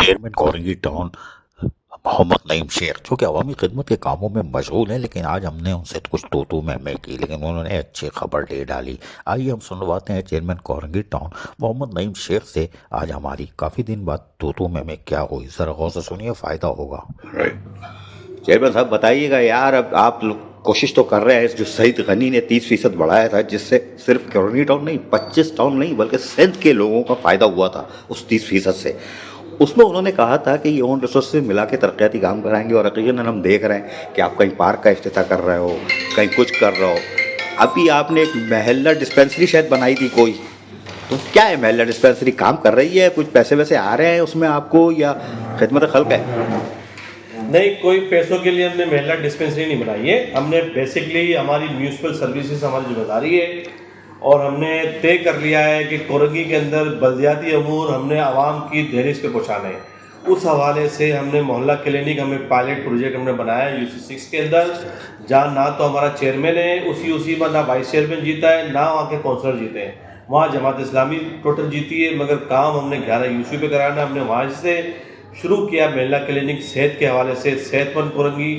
Chairman Korangi town Mohammad Naeem Sheikh जो कि अवामी खिदमत के कामों में मशगूल है, लेकिन आज हमने उनसे कुछ तू मैं की, लेकिन उन्होंने अच्छी खबर दे डाली। आइए हम सुनवाते हैं चेयरमैन कोरंगी टाउन मोहम्मद नईम शेख से। आज हमारी काफ़ी दिन बाद तू मैं क्या हुई, ज़रा गौर से सुनिए, फ़ायदा होगा। चेयरमैन साहब बताइएगा यार, अब आप लोग कोशिश तो कर रहे हैं। जो सईद गनी ने 30% बढ़ाया था, जिससे सिर्फ कोरंगी टाउन नहीं, 25 टाउन नहीं बल्कि सिंध के लोगों का फ़ायदा हुआ था उस 30% से। उसमें उन्होंने कहा था कि ये ओन रिसोर्स से मिला के तरक्याती काम कराएंगे, और यकीनन हम देख रहे हैं कि आप कहीं पार्क का इफ्तिताह कर रहे हो, कहीं कुछ कर रहे हो। अभी आपने एक महल्ला डिस्पेंसरी शायद बनाई थी कोई, तो क्या है महल्ला डिस्पेंसरी, काम कर रही है? कुछ पैसे वैसे आ रहे हैं उसमें आपको, या खिदमत खल्क है? नहीं, कोई पैसों के लिए हमने महिला डिस्पेंसरी नहीं बनाई है। हमने बेसिकली हमारी म्यूनसिपल सर्विसेज हमारी जिम्मेदारी है, और हमने तय कर लिया है कि कोरंगी के अंदर बल्दियाती अमूर हमने आवाम की दहलीज पे पहुँचाने हैं। उस हवाले से हमने मोहल्ला क्लिनिक, हमें पायलट प्रोजेक्ट हमने बनाया है UC6 के अंदर, जहाँ ना तो हमारा चेयरमैन है उसी में, ना वाइस चेयरमैन जीता है, ना वहाँ के काउंसलर जीते हैं। वहाँ जमात इस्लामी टोटल जीती है, मगर काम हमने 11 UC पे कराना। हमने वहाँ से शुरू किया महिला क्लिनिक सेहत के हवाले से, सेहतमंद कोरंगी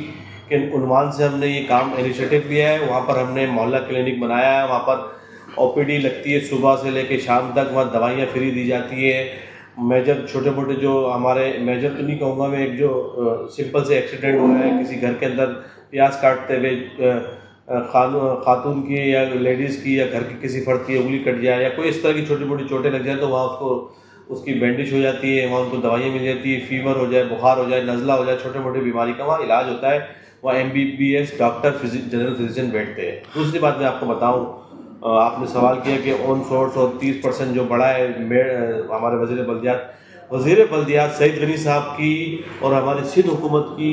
के उन्वान से हमने ये काम इनिशिएटिव लिया है। वहाँ पर हमने मोहल्ला क्लिनिक बनाया है, वहाँ पर OPD लगती है सुबह से लेकर शाम तक, वहाँ दवाइयाँ फ्री दी जाती है। मेजर छोटे मोटे जो हमारे, मेजर तो नहीं कहूँगा मैं, एक जो सिंपल से एक्सीडेंट हुआ है किसी घर के अंदर प्याज काटते हुए, खातून की या लेडीज़ की, या घर की किसी फर्द की उंगली कट जाए, या कोई इस तरह की छोटी मोटी चोटें लग जाए, तो वहाँ उसको उसकी बैंडेज हो जाती है, वहाँ उनको दवाइयाँ मिल जाती है। फीवर हो जाए, बुखार हो जाए, नज़ला हो जाए, छोटे मोटे बीमारी का वहाँ इलाज होता है। वहाँ MBBS डॉक्टर जनरल फिजिशियन बैठते हैं। दूसरी बात मैं आपको बताऊँ, आपने सवाल किया कि ऑन सोर्स और 30% जो बढ़ा है, हमारे वज़ीर बल्दियात सईद गनी साहब की और हमारी सिंध हुकूमत की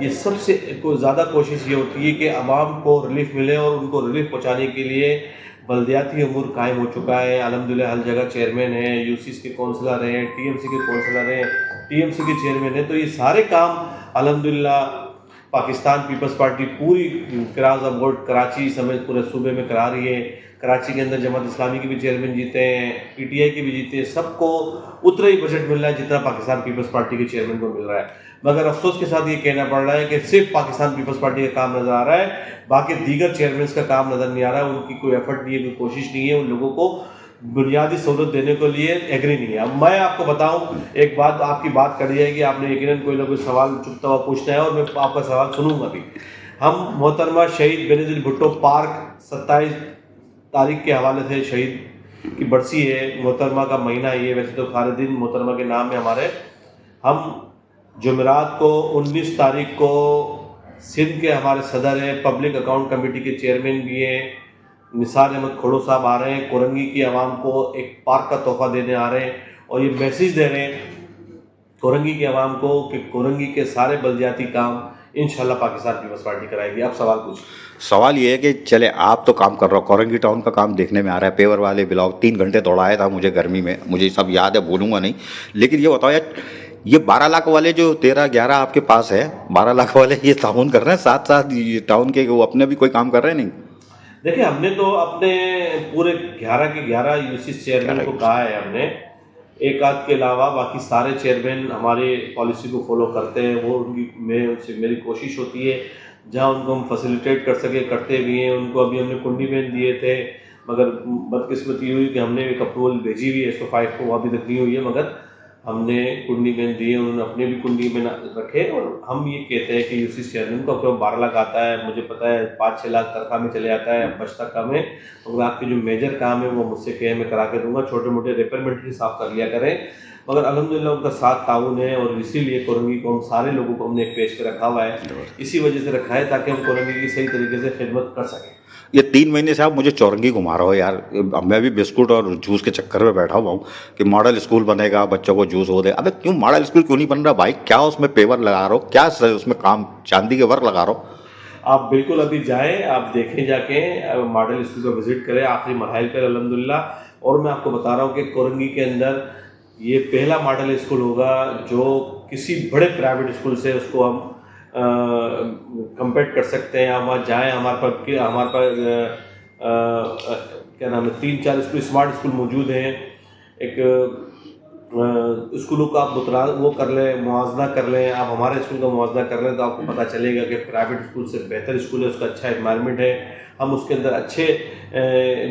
ये सबसे ज़्यादा कोशिश ये होती है कि आवाम को रिलीफ मिले, और उनको रिलीफ पहुँचाने के लिए बल्दियाती अमूर कायम हो चुका है। अल्हम्दुलिल्लाह हर जगह चेयरमैन हैं, UCs के काउंसलर हैं, TMC के काउंसलर हैं, TMC के चेयरमैन हैं। तो ये सारे काम अल्हम्दुलिल्लाह पाकिस्तान पीपल्स पार्टी पूरी क्रास बोर्ड कराची समेत पूरे सूबे में करा रही है। कराची के अंदर जमात इस्लामी के भी चेयरमैन जीते हैं, PTI के भी जीते हैं। सबको उतना ही बजट मिल रहा है जितना पाकिस्तान पीपल्स पार्टी के चेयरमैन को मिल रहा है। मगर अफसोस के साथ ये कहना पड़ रहा है कि सिर्फ पाकिस्तान पीपल्स पार्टी का काम नज़र आ रहा है, बाकी दीगर चेयरमैन का काम नज़र नहीं आ रहा है। उनकी कोई एफर्ट नहीं है, कोई कोशिश नहीं है, उन लोगों को बुनियादी सहूलत देने के लिए एग्री नहीं है। अब मैं आपको बताऊं एक बात, आपकी बात कर है कि आपने यकीनन कोई ना कोई सवाल चुपता हुआ पूछना है, और मैं आपका सवाल सुनूंगा भी। हम मोहतरमा शहीद बेनज़ीर भुट्टो पार्क 27 तारीख के हवाले से, शहीद की बरसी है, मोहतरमा का महीना है ये, वैसे तो सारे दिन मोहतरमा के नाम है हमारे। हम जुमेरात को 19 तारीख को सिंध के हमारे सदर हैं, पब्लिक अकाउंट कमेटी के चेयरमैन भी हैं, निसार अहमद खोड़ो साहब आ रहे हैं, कोरंगी की आवाम को एक पार्क का तोहफा देने आ रहे हैं, और ये मैसेज दे रहे हैं कोरंगी की आवाम को कि कोरंगी के सारे बल्दियाती काम इंशाल्लाह पाकिस्तान पीपल्स पार्टी कराएगी। आप सवाल पूछ। सवाल ये है कि चले आप तो काम कर रहे हो, कोरंगी टाउन का काम देखने में आ रहा है, पेवर वाले ब्लॉक 3 घंटे दौड़ाया था मुझे गर्मी में, मुझे सब याद है, भूलूंगा नहीं। लेकिन ये बताओ यार, ये 12 लाख वाले जो 13-11 आपके पास है, 12 लाख वाले ये ताउन कर रहे हैं, साथ साथ टाउन के वो अपने भी कोई काम कर रहे हैं? नहीं, देखिए हमने तो अपने पूरे 11 के 11 UC चेयरमैन को कहा है, हमने एक आध के अलावा बाकी सारे चेयरमैन हमारे पॉलिसी को फॉलो करते हैं। वो उनसे मेरी कोशिश होती है जहां उनको हम फैसिलिटेट कर सके, करते भी हैं। उनको अभी हमने कुंडी में दिए थे, मगर बदकिस्मती हुई कि हमने एक अप्रूवल भेजी हुई है SO5 को, वो अभी तक नहीं हुई है, मगर हमने कुंडी में दिए, उन्होंने अपने भी कुंडी में रखे। और हम ये कहते हैं कि UC चेयरमैन को अपना 12 लाख आता है, मुझे पता है 5-6 लाख तनख्वाह में चले जाता है, बचता कम है। तो आपके जो मेजर काम है वो मुझसे कहे, मैं करा के दूंगा। छोटे मोटे रिपेयरमेंट ही साफ कर लिया करें, मगर अल्हम्दुलिल्लाह उनका साथ ताउन है, और इसीलिए कोरंगी को हम सारे लोगों को हमने एक पेज पे रखा हुआ है। इसी वजह से रखा है ताकि हम कोरंगी की सही तरीके से खिदमत कर सकें। ये 3 महीने से आप मुझे चौरंगी घुमा रहे हो यार। मैं भी बिस्कुट और जूस के चक्कर में बैठा हुआ हूँ कि मॉडल स्कूल बनेगा, बच्चों को जूस हो दे। अबे क्यों मॉडल स्कूल क्यों नहीं बन रहा भाई? क्या उसमें पेवर लगा रहे हो? क्या उसमें काम चांदी के वर्क लगा रहे हो? आप बिल्कुल अभी जाएं, आप देखें, जाके मॉडल स्कूल का विजिट करें आखिरी मरहल पर अल्हम्दुलिल्लाह। और मैं आपको बता रहा हूँ कि कोरंगी के अंदर ये पहला मॉडल स्कूल होगा जो किसी बड़े प्राइवेट स्कूल से उसको हम कंपेयर कर सकते हैं। हम वहाँ जाएँ, हमारे पास क्या नाम है, 3-4 स्कूल स्मार्ट स्कूल मौजूद हैं। एक स्कूलों का आप वो कर लें, मुआवजा कर लें, आप हमारे स्कूल का मुआवजा कर लें तो आपको पता चलेगा कि प्राइवेट स्कूल से बेहतर स्कूल है, उसका अच्छा एनवायरनमेंट है। हम उसके अंदर अच्छे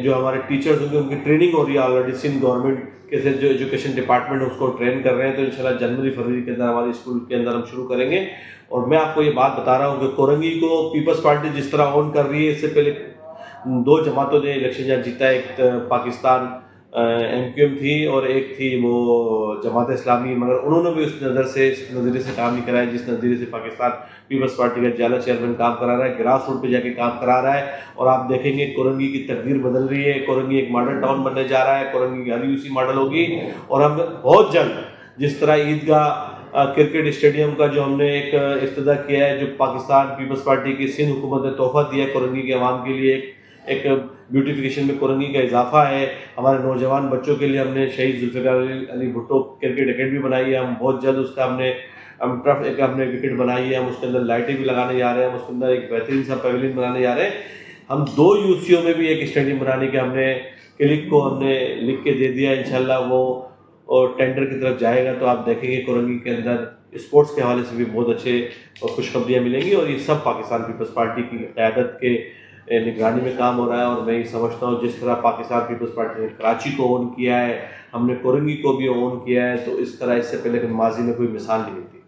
जो हमारे टीचर्स होंगे उनकी ट्रेनिंग हो रही है ऑलरेडी। सिंध गवर्नमेंट के से जो एजुकेशन डिपार्टमेंट है उसको ट्रेन कर रहे हैं, तो इंशाल्लाह जनवरी फरवरी के अंदर हमारे स्कूल के अंदर हम शुरू करेंगे। और मैं आपको ये बात बता रहा हूँ कि कोरंगी को पीपल्स पार्टी जिस तरह ऑन कर रही है, इससे पहले 2 जमातों ने इलेक्शन जहाँ जीता है, एक पाकिस्तान MQM थी और एक थी वो जमात इस्लामी, मगर उन्होंने भी उस नज़रिए से काम नहीं कराया जिस नज़रिए से पाकिस्तान पीपल्स पार्टी का जाला चेयरमैन काम करा रहा है, ग्रास रूट पे जाके काम करा रहा है। और आप देखेंगे कोरंगी की तकदीर बदल रही है, कोरंगी एक मॉडल टाउन बनने जा रहा है, कोरंगी की हर यूसी मॉडल होगी। और हम बहुत जल्द जिस तरह ईदगाह क्रिकेट स्टेडियम का जो हमने एक इफ्तिताह किया है, जो पाकिस्तान पीपल्स पार्टी की सिंध हुकूमत ने तोहफा दिया है कोरंगी के अवाम के लिए, एक ब्यूटिफिकेशन में कोरंगी का इजाफा है। हमारे नौजवान बच्चों के लिए हमने शहीद जुल्फ़िकार अली भुट्टो क्रिकेट अकेडमी बनाई है, हम बहुत जल्द उसका हमने विकेट बनाई है, हम उसके अंदर लाइटें भी लगाने जा रहे हैं, हम उसके अंदर एक बेहतरीन सा पवेलियन बनाने जा रहे हैं। हम 2 यूसीओ में भी एक स्टेडियम बनाने के हमने क्लिक को हमने लिख के दे दिया, इंशाल्लाह वो और टेंडर की तरफ जाएगा तो आप देखेंगे कोरंगी के अंदर स्पोर्ट्स के हवाले से भी बहुत अच्छे और खुशखबरियाँ मिलेंगी। और ये सब पाकिस्तान पीपल्स पार्टी की क़यादत के निगरानी में काम हो रहा है। और मैं ये समझता हूँ जिस तरह पाकिस्तान पीपल्स पार्टी ने कराची को ओन किया है, हमने कोरंगी को भी ओन किया है, तो इस तरह इससे पहले माजी में कोई मिसाल नहीं मिलती।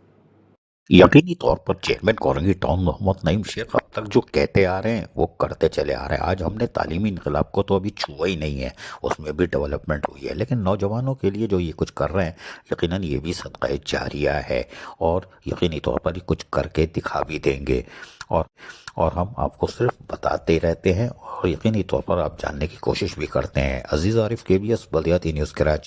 यकीनी तौर पर चेयरमैन कोरंगी टाउन मोहम्मद नईम शेख अब तक जो कहते आ रहे हैं वो करते चले आ रहे हैं। आज हमने तालीमी इनकलाब को तो अभी छुआ ही नहीं है, उसमें भी डेवलपमेंट हुई है, लेकिन नौजवानों के लिए जो ये कुछ कर रहे हैं यकीनन ये भी सदका जारिया है और यकीनी तौर पर ये कुछ करके दिखा भी देंगे। और हम आपको सिर्फ बताते रहते हैं और यकीनी तौर पर आप जानने की कोशिश भी करते हैं। अजीज़ आरिफ, KBS बल्दियाती न्यूज़, कराची।